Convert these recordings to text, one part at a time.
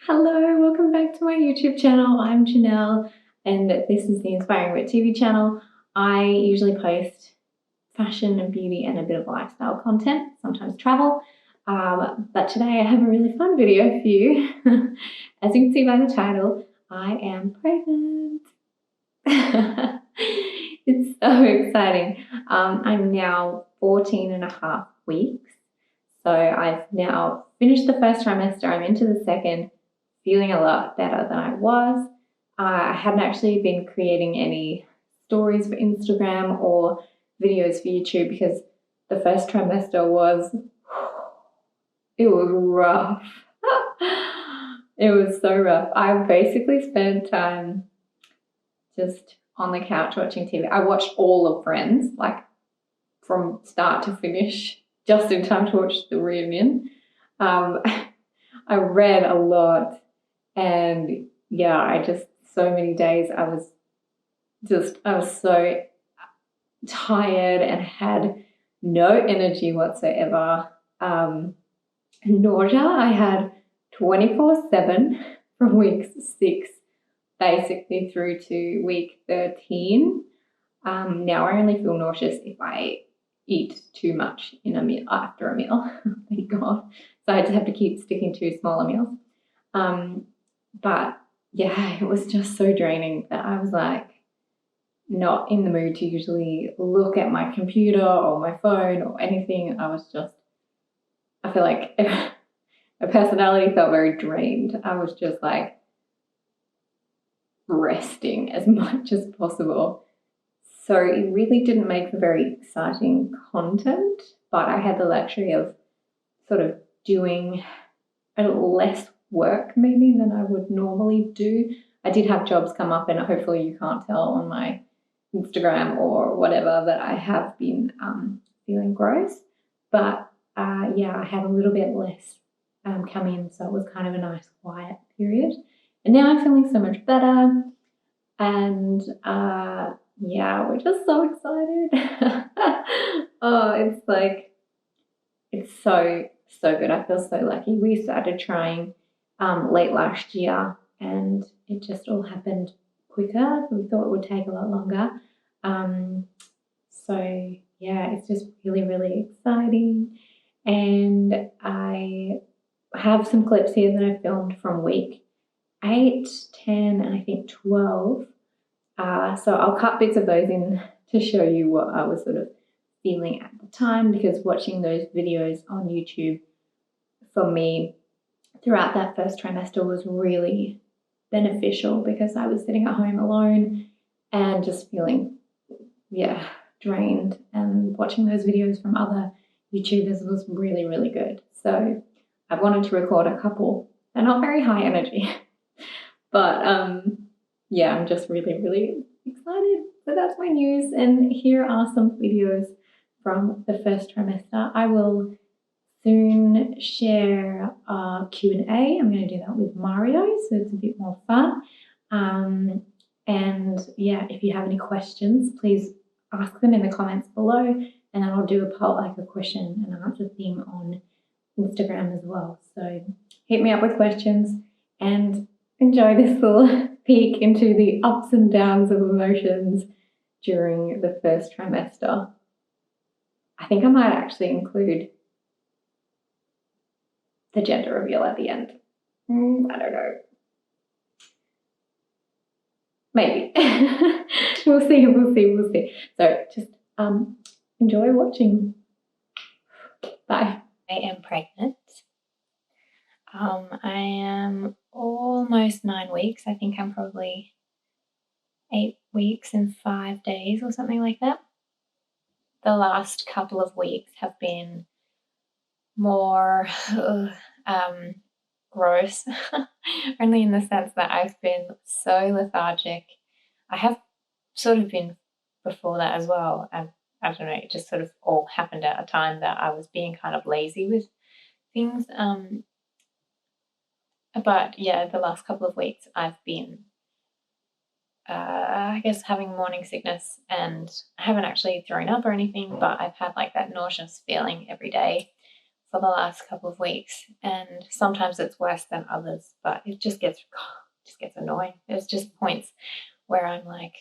Hello, welcome back to my YouTube channel. I'm Janelle and this is the Inspiring Wit TV channel. I usually post fashion and beauty and a bit of lifestyle content, sometimes travel, but today I have a really fun video for you. As you can see by the title, I am pregnant. It's so exciting. I'm now 14 and a half weeks. So I've now finished the first trimester, I'm into the second, feeling a lot better than I was. I hadn't actually been creating any stories for Instagram or videos for YouTube because the first trimester was rough. It was so rough. I basically spent time just on the couch watching TV. I watched all of Friends, like from start to finish, just in time to watch the reunion. I read a lot, and yeah, so many days I was so tired and had no energy whatsoever. Nausea I had 24/7 from week 6 basically through to week 13. Now I only feel nauseous if I eat too much in a meal after a meal. Thank God. So I just have to keep sticking to smaller meals. But yeah, it was just so draining that I was like not in the mood to usually look at my computer or my phone or anything. I feel like my personality felt very drained. I was just like resting as much as possible. So it really didn't make for very exciting content, but I had the luxury of sort of doing a little less work maybe than I would normally do. I did have jobs come up, and hopefully you can't tell on my Instagram or whatever that I have been feeling gross. But yeah, I had a little bit less come in, so it was kind of a nice quiet period. And now I'm feeling so much better, and yeah, we're just so excited. Oh, it's so good. I feel so lucky. We started trying late last year, and it just all happened quicker. We thought it would take a lot longer. So yeah, it's just really, really exciting. And I have some clips here that I filmed from week 8, 10, and I think 12. So I'll cut bits of those in to show you what I was sort of feeling at the time, because watching those videos on YouTube for me throughout that first trimester was really beneficial, because I was sitting at home alone and just feeling, drained, and watching those videos from other YouTubers was really, really good. So I wanted to record a couple. They're not very high energy, but yeah, I'm just really, really excited. So that's my news, and here are some videos from the first trimester. I will soon share a Q&A. I'm going to do that with Mario, so it's a bit more fun. And yeah, if you have any questions, please ask them in the comments below, and then I'll do a poll, like a question and answer thing on Instagram as well. So hit me up with questions and enjoy this little peek into the ups and downs of emotions during the first trimester. I think I might actually include the gender reveal at the end. I don't know. Maybe. We'll see. So just enjoy watching. Bye. I am pregnant. I am almost 9 weeks. I think I'm probably 8 weeks and 5 days or something like that. The last couple of weeks have been more gross, only in the sense that I've been so lethargic. I have sort of been before that as well, and I don't know, it just sort of all happened at a time that I was being kind of lazy with things. But yeah, the last couple of weeks I've been I guess having morning sickness, and I haven't actually thrown up or anything, but I've had like that nauseous feeling every day for the last couple of weeks, and sometimes it's worse than others, but it just gets annoying. There's just points where I'm like,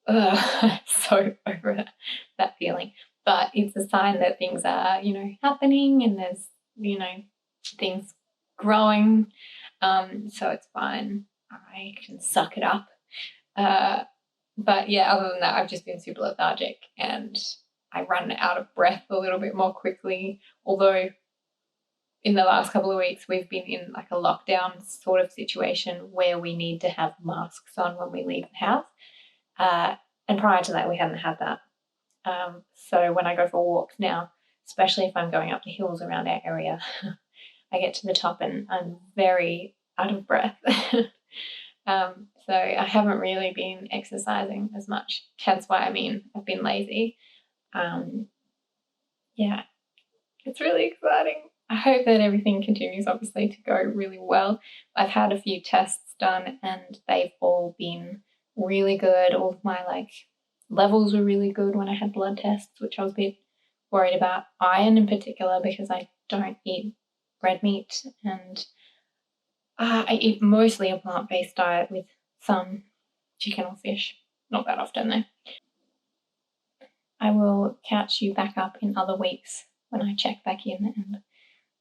ugh, so over that feeling. But it's a sign that things are, happening, and there's, things growing. So it's fine. I can suck it up. But yeah, other than that, I've just been super lethargic, and I run out of breath a little bit more quickly. Although in the last couple of weeks, we've been in like a lockdown sort of situation where we need to have masks on when we leave the house. And prior to that, we hadn't had that. So when I go for walks now, especially if I'm going up the hills around our area, I get to the top and I'm very out of breath. So I haven't really been exercising as much. Hence why I've been lazy. Yeah, it's really exciting. I hope that everything continues, obviously, to go really well. I've had a few tests done and they've all been really good. All of my levels were really good when I had blood tests, which I was a bit worried about. Iron in particular, because I don't eat red meat, and I eat mostly a plant-based diet with some chicken or fish. Not that often though. I will catch you back up in other weeks when I check back in and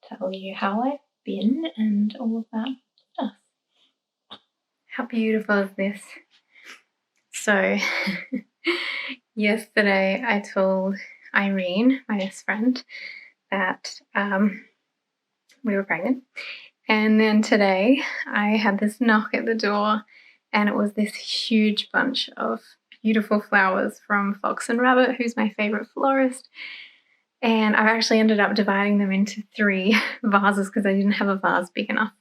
tell you how I've been and all of that stuff. How beautiful is this? So yesterday I told Irene, my best friend, that we were pregnant. And then today I had this knock at the door, and it was this huge bunch of beautiful flowers from Fox and Rabbit, who's my favorite florist. And I've actually ended up dividing them into 3 vases because I didn't have a vase big enough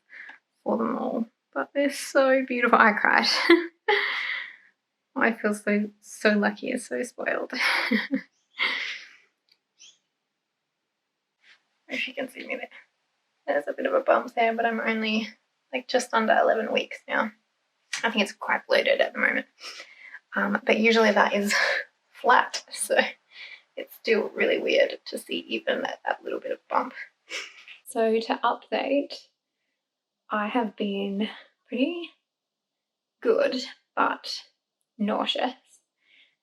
for them all. But they're so beautiful. I cried. I feel so lucky and so spoiled. If you can see me there. There's a bit of a bump there, but I'm only just under 11 weeks now. I think it's quite bloated at the moment. But usually that is flat, so it's still really weird to see even that little bit of bump. So to update, I have been pretty good, but nauseous.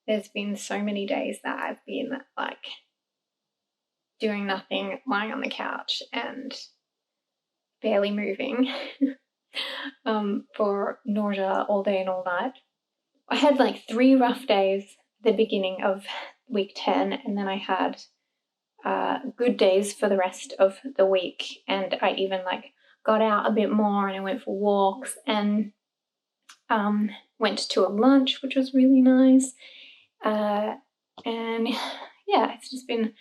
There's been so many days that I've been doing nothing, lying on the couch and barely moving for nausea all day and all night. I had 3 rough days at the beginning of week 10, and then I had good days for the rest of the week, and I even got out a bit more and I went for walks and went to a lunch, which was really nice. And yeah, it's just been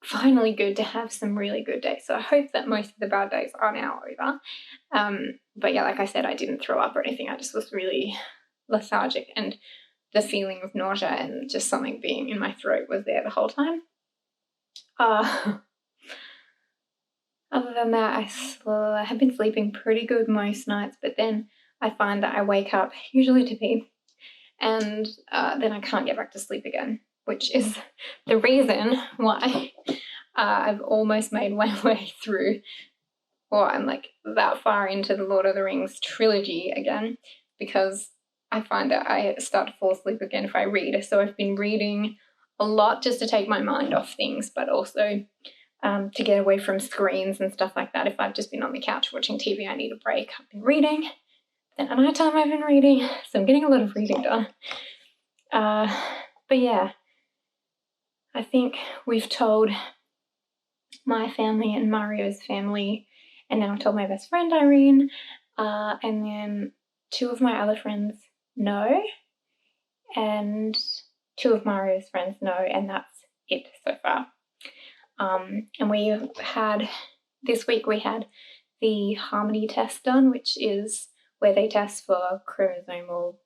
finally good to have some really good days. So I hope that most of the bad days are now over. But yeah, like I said, I didn't throw up or anything. I just was really lethargic, and the feeling of nausea and just something being in my throat was there the whole time. Other than that, I have been sleeping pretty good most nights, but then I find that I wake up usually to pee, and then I can't get back to sleep again, which is the reason why I've almost made my way through, or I'm that far into the Lord of the Rings trilogy again, because I find that I start to fall asleep again if I read. So I've been reading a lot just to take my mind off things, but also to get away from screens and stuff like that. If I've just been on the couch watching TV, I need a break. I've been reading. Then at night time I've been reading, so I'm getting a lot of reading done. But yeah, I think we've told my family and Mario's family, and then I've told my best friend Irene, and then 2 of my other friends know, and 2 of Mario's friends know, and that's it so far. And this week we had the Harmony test done, which is where they test for chromosomal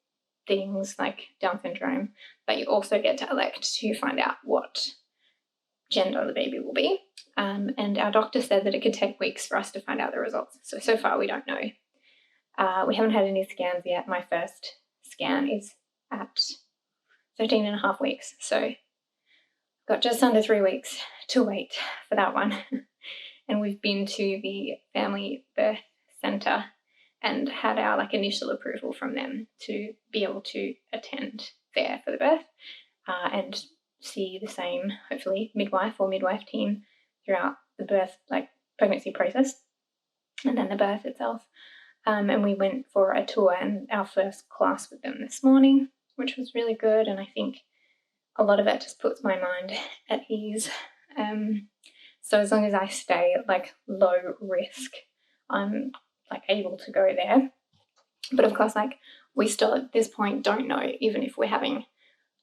things like Down syndrome, but you also get to elect to find out what gender the baby will be. And our doctor said that it could take weeks for us to find out the results. So far we don't know. We haven't had any scans yet. My first scan is at 13 and a half weeks. So got just under 3 weeks to wait for that one. And we've been to the family birth centre and had our initial approval from them to be able to attend there for the birth and see the same, hopefully, midwife or midwife team throughout the birth, pregnancy process and then the birth itself. And we went for a tour and our first class with them this morning, which was really good. And I think a lot of it just puts my mind at ease. So as long as I stay at low risk, I'm able to go there. But of course, we still at this point don't know even if we're having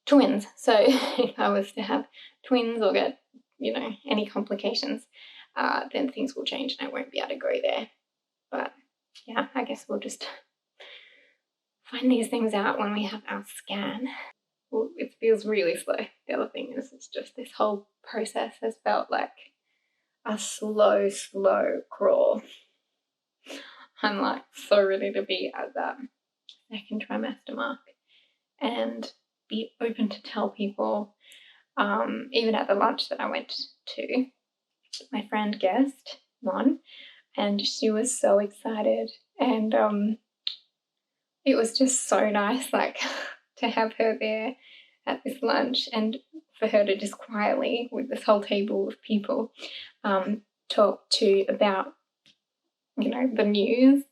twins. So if I was to have twins or get, any complications, then things will change and I won't be able to go there. But yeah, I guess we'll just find these things out when we have our scan. Well, it feels really slow. The other thing is it's just this whole process has felt like a slow crawl. I'm so ready to be at that second trimester mark and be open to tell people. Even at the lunch that I went to, my friend guest, Mon, and she was so excited. And it was just so nice, to have her there at this lunch and for her to just quietly, with this whole table of people, talk to about, the news.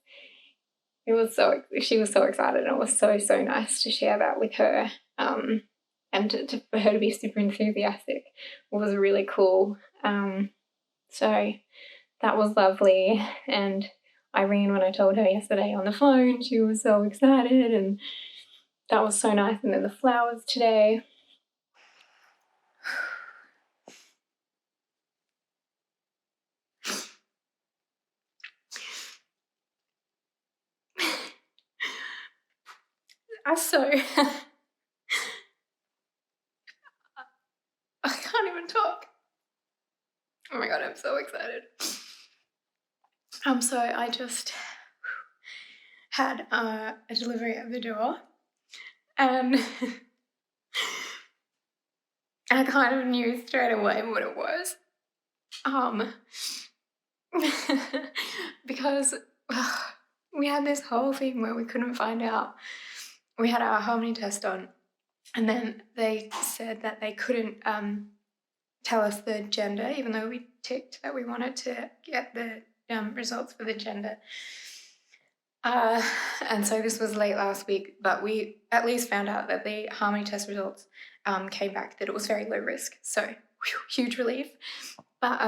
She was so excited, and it was so nice to share that with her. And for her to be super enthusiastic was really cool. So that was lovely. And Irene, when I told her yesterday on the phone, she was so excited, and that was so nice. And then the flowers today. I can't even talk. Oh my God, I'm so excited. So I just had a delivery at the door, and I kind of knew straight away what it was. Because we had this whole thing where we couldn't find out. We had our harmony test on, and then they said that they couldn't tell us the gender, even though we ticked that we wanted to get the results for the gender. And so this was late last week, but we at least found out that the harmony test results came back that it was very low risk. So huge relief. But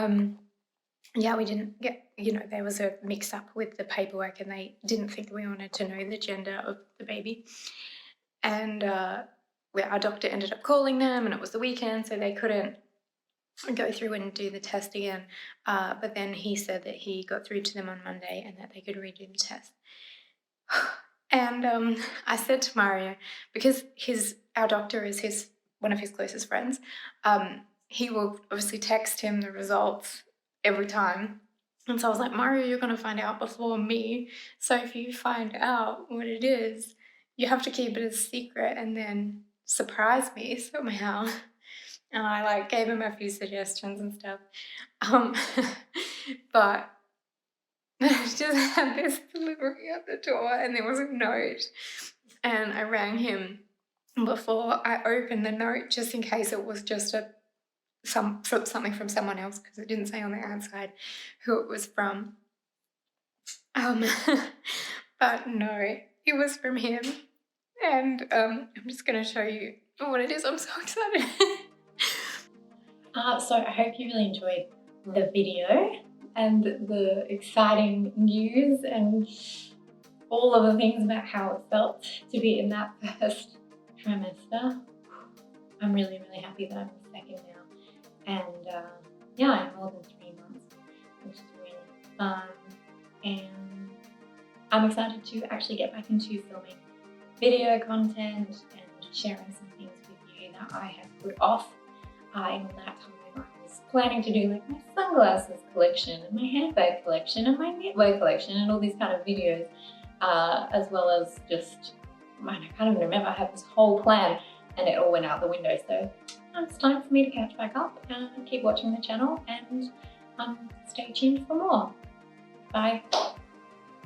yeah, we didn't get, there was a mix up with the paperwork and they didn't think we wanted to know the gender of the baby. And our doctor ended up calling them, and it was the weekend, so they couldn't go through and do the test again. But then he said that he got through to them on Monday and that they could redo the test. And I said to Mario, because our doctor is one of his closest friends, he will obviously text him the results every time. And so I was like, Mario, you're going to find out before me. So if you find out what it is, you have to keep it a secret and then surprise me somehow. And I gave him a few suggestions and stuff. But I just had this delivery at the door and there was a note. And I rang him before I opened the note just in case it was just something from someone else, because it didn't say on the outside who it was from. But no, it was from him. And I'm just going to show you what it is. I'm so excited. So I hope you really enjoyed the video and the exciting news and all of the things about how it felt to be in that first trimester. I'm really, really happy that I'm the second now. And yeah, I'm more than 3 months, which is really fun. And I'm excited to actually get back into filming video content and sharing some things with you that I have put off in that time. I was planning to do my sunglasses collection and my handbag collection and my knitwear collection and all these kind of videos, as well as just, I can't even remember, I had this whole plan and it all went out the window. So now it's time for me to catch back up and keep watching the channel and stay tuned for more. Bye.